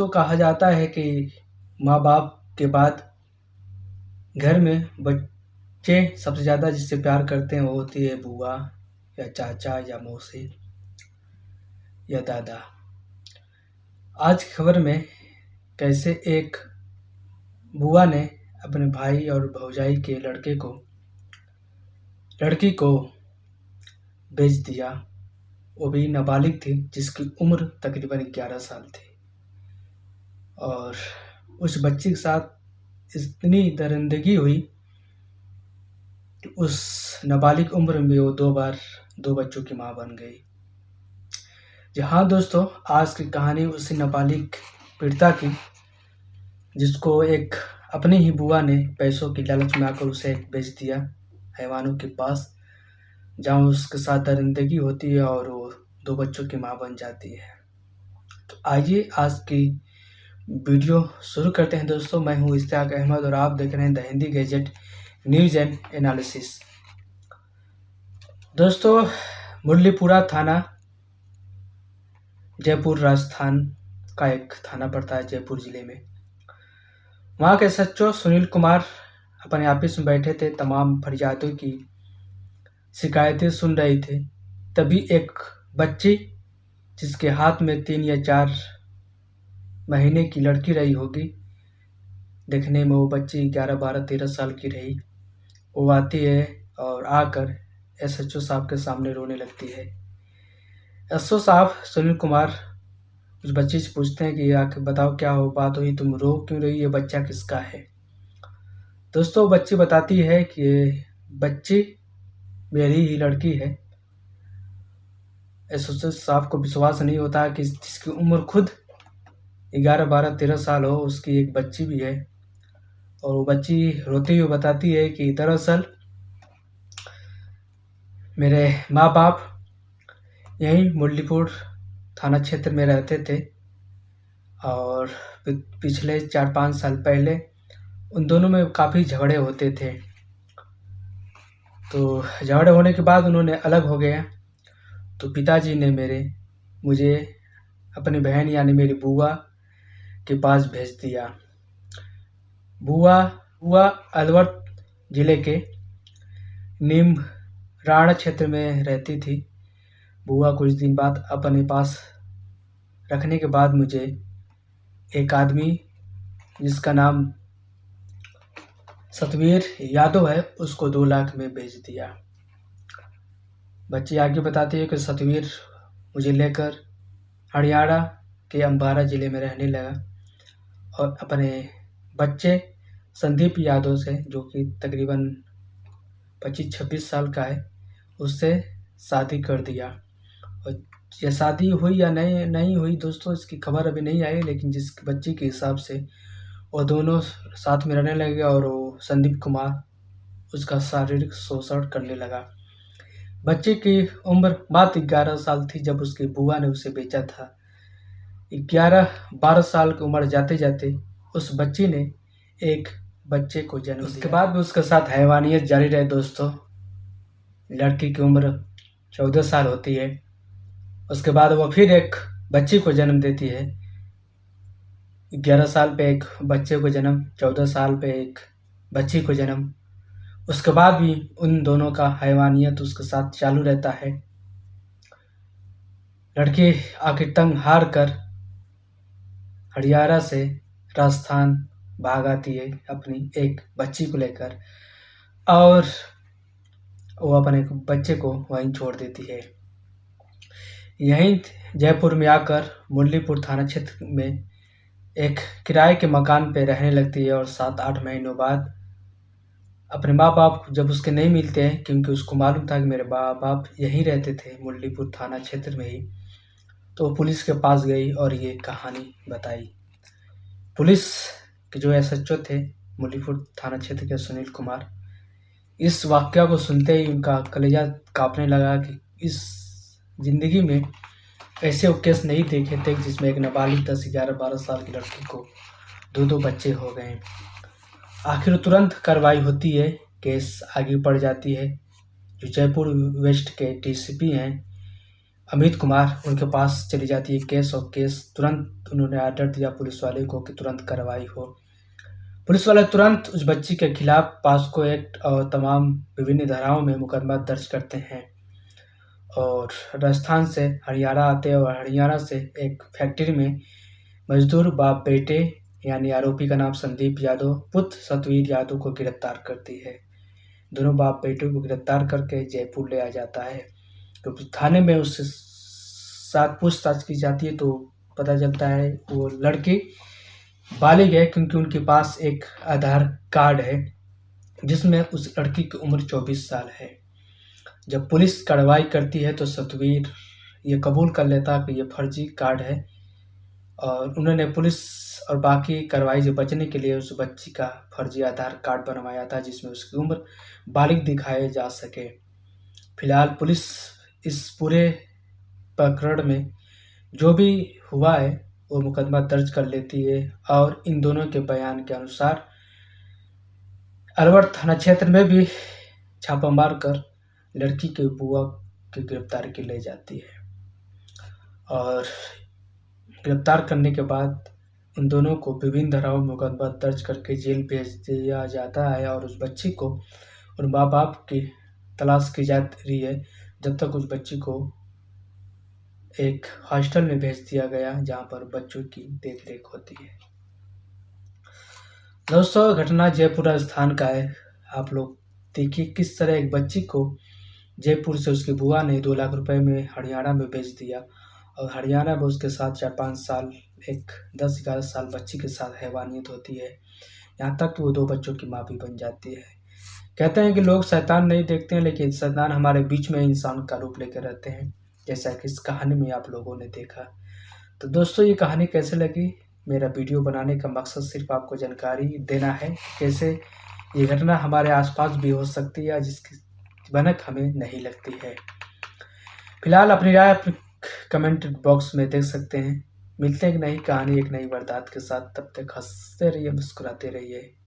दोस्तों कहा जाता है कि माँ बाप के बाद घर में बच्चे सबसे ज़्यादा जिससे प्यार करते हैं वो होती है बुआ या चाचा या मौसी या दादा। आज की खबर में कैसे एक बुआ ने अपने भाई और भौजाई के लड़की को बेच दिया। वो भी नाबालिग थी जिसकी उम्र तकरीबन 11 साल थी और उस बच्ची के साथ इतनी दरिंदगी हुई कि उस नाबालिग उम्र में वो 2 बार 2 बच्चों की माँ बन गई। जी हाँ दोस्तों, आज की कहानी उसी नाबालिग पीड़िता की जिसको एक अपनी ही बुआ ने पैसों की लालच में आकर उसे बेच दिया हैवानों के पास, जहाँ उसके साथ दरिंदगी होती है और वो 2 बच्चों की माँ बन जाती है। तो आइए आज की वीडियो शुरू करते हैं दोस्तों। मैं हूँ इश्तियाक अहमद और आप देख रहे हैं the Hindi gadget news and analysis. दोस्तों, मुरलीपुरा थाना जयपुर राजस्थान का एक थाना पड़ता है जयपुर जिले में। वहाँ के एसएचओ सुनील कुमार अपने ऑफिस में बैठे थे, तमाम फरियादों की शिकायतें सुन रहे थे। तभी एक बच्ची जिसके हाथ में 3 या 4 महीने की लड़की रही होगी, देखने में वो बच्ची 11, 12, 13 साल की रही, वो आती है और आकर एसएचओ साहब के सामने रोने लगती है। एसओ साहब सुनील कुमार उस बच्ची से पूछते हैं कि आके बताओ क्या हो बात हुई, तुम रो क्यों रही, ये बच्चा किसका है। दोस्तों, बच्ची बताती है कि ये बच्ची मेरी ही लड़की है। एसओ साहब को विश्वास नहीं होता कि जिसकी उम्र खुद 11, 12, 13 साल हो, उसकी एक बच्ची भी है। और वो बच्ची रोती हुई बताती है कि दरअसल मेरे माँ बाप यहीं मुरलीपुर थाना क्षेत्र में रहते थे और पिछले 4-5 साल पहले उन दोनों में काफ़ी झगड़े होते थे। तो झगड़े होने के बाद उन्होंने अलग हो गए। तो पिताजी ने मुझे अपनी बहन यानी मेरी बुआ के पास भेज दिया। बुआ अलवर जिले के नीमराण क्षेत्र में रहती थी। बुआ कुछ दिन बाद अपने पास रखने के बाद मुझे एक आदमी जिसका नाम सतवीर यादव है उसको 2 लाख में बेच दिया। बच्ची आगे बताती है कि सतवीर मुझे लेकर हरियाणा के अम्बाला ज़िले में रहने लगा और अपने बच्चे संदीप यादव से, जो कि तकरीबन 25-26 साल का है, उससे शादी कर दिया। और यह शादी हुई या नहीं हुई दोस्तों, इसकी खबर अभी नहीं आई, लेकिन जिस बच्ची के हिसाब से वो दोनों साथ में रहने लगे और वो संदीप कुमार उसका शारीरिक शोषण करने लगा। बच्चे की उम्र मात्र 11 साल थी जब उसकी बुआ ने उसे बेचा था। 11-12 साल की उम्र जाते जाते उस बच्ची ने एक बच्चे को जन्म दिया। उसके बाद भी उसके साथ हैवानियत जारी रहे दोस्तों। लड़की की उम्र 14 साल होती है। उसके बाद वो फिर एक बच्ची को जन्म देती है। 11 साल पे एक बच्चे को जन्म, 14 साल पे एक बच्ची को जन्म। उसके बाद भी उन दोनों का हैवानियत उसके साथ चालू रहता है। लड़की आखिर तंग हार कर हरियाणा से राजस्थान भाग आती है अपनी एक बच्ची को लेकर और वो अपने बच्चे को वहीं छोड़ देती है। यहीं जयपुर में आकर मुरलीपुर थाना क्षेत्र में एक किराए के मकान पे रहने लगती है और 7-8 महीनों बाद अपने माँ बाप जब उसके नहीं मिलते हैं, क्योंकि उसको मालूम था कि मेरे माँ बाप यहीं रहते थे मुरलीपुर थाना क्षेत्र में ही, तो वो पुलिस के पास गई और ये कहानी बताई। पुलिस के जो एसएचओ थे मुरलीपुर थाना क्षेत्र के सुनील कुमार, इस वाकया को सुनते ही उनका कलेजा कांपने लगा कि इस जिंदगी में ऐसे वो केस नहीं देखे थे जिसमें एक नाबालिग 10, 11, 12 साल की लड़की को 2 बच्चे हो गए। आखिर तुरंत कार्रवाई होती है, केस आगे बढ़ जाती है। जो जयपुर वेस्ट के डीसीपी हैं अमित कुमार उनके पास चली जाती है केस, और केस तुरंत उन्होंने ऑर्डर दिया पुलिस वाले को कि तुरंत कार्रवाई हो। पुलिस वाले तुरंत उस बच्ची के खिलाफ पॉस्को एक्ट और तमाम विभिन्न धाराओं में मुकदमा दर्ज करते हैं और राजस्थान से हरियाणा आते हैं और हरियाणा से एक फैक्ट्री में मजदूर बाप बेटे यानी आरोपी का नाम संदीप यादव पुत्र सतवीर यादव को गिरफ्तार करती है। दोनों बाप बेटे को गिरफ्तार करके जयपुर ले आ जाता है। तो थाने में उससे साथ पूछताछ की जाती है तो पता चलता है वो लड़की बालिग है, क्योंकि उनके पास एक आधार कार्ड है जिसमें उस लड़की की उम्र 24 साल है। जब पुलिस कार्रवाई करती है तो सतवीर ये कबूल कर लेता कि ये फर्जी कार्ड है और उन्होंने पुलिस और बाकी कार्रवाई से बचने के लिए उस बच्ची का फर्जी आधार कार्ड बनवाया था जिसमें उसकी उम्र बालिग दिखाए जा सके। फिलहाल पुलिस इस पूरे प्रकरण में जो भी हुआ है वो मुकदमा दर्ज कर लेती है और इन दोनों के बयान के अनुसार अलवर थाना क्षेत्र में भी छापा मारकर लड़की के बुआ की गिरफ्तारी की ले जाती है और गिरफ्तार करने के बाद इन दोनों को विभिन्न धाराओं में मुकदमा दर्ज करके जेल भेज दिया जाता है और उस बच्ची को उन माँ बाप की तलाश की जा रही है जब तक उस बच्ची को एक हॉस्टल में भेज दिया गया जहाँ पर बच्चों की देखरेख होती है। दोस्तों, घटना जयपुर राजस्थान का है। आप लोग देखिए किस तरह एक बच्ची को जयपुर से उसकी बुआ ने 2 लाख रुपए में हरियाणा में भेज दिया और हरियाणा में उसके साथ 4-5 साल एक 10-11 साल बच्ची के साथ हैवानियत होती है, यहाँ तक कि वो 2 बच्चों की माँ भी बन जाती है। कहते हैं कि लोग शैतान नहीं देखते हैं, लेकिन शैतान हमारे बीच में इंसान का रूप लेकर रहते हैं, जैसा कि इस कहानी में आप लोगों ने देखा। तो दोस्तों, ये कहानी कैसे लगी? मेरा वीडियो बनाने का मकसद सिर्फ आपको जानकारी देना है कैसे ये घटना हमारे आसपास भी हो सकती है जिसकी भनक हमें नहीं लगती है। फिलहाल अपनी राय कमेंट बॉक्स में देख सकते हैं। मिलते हैं एक नई कहानी, एक नई वारदात के साथ। तब तक हंसते रहिए, मुस्कुराते रहिए।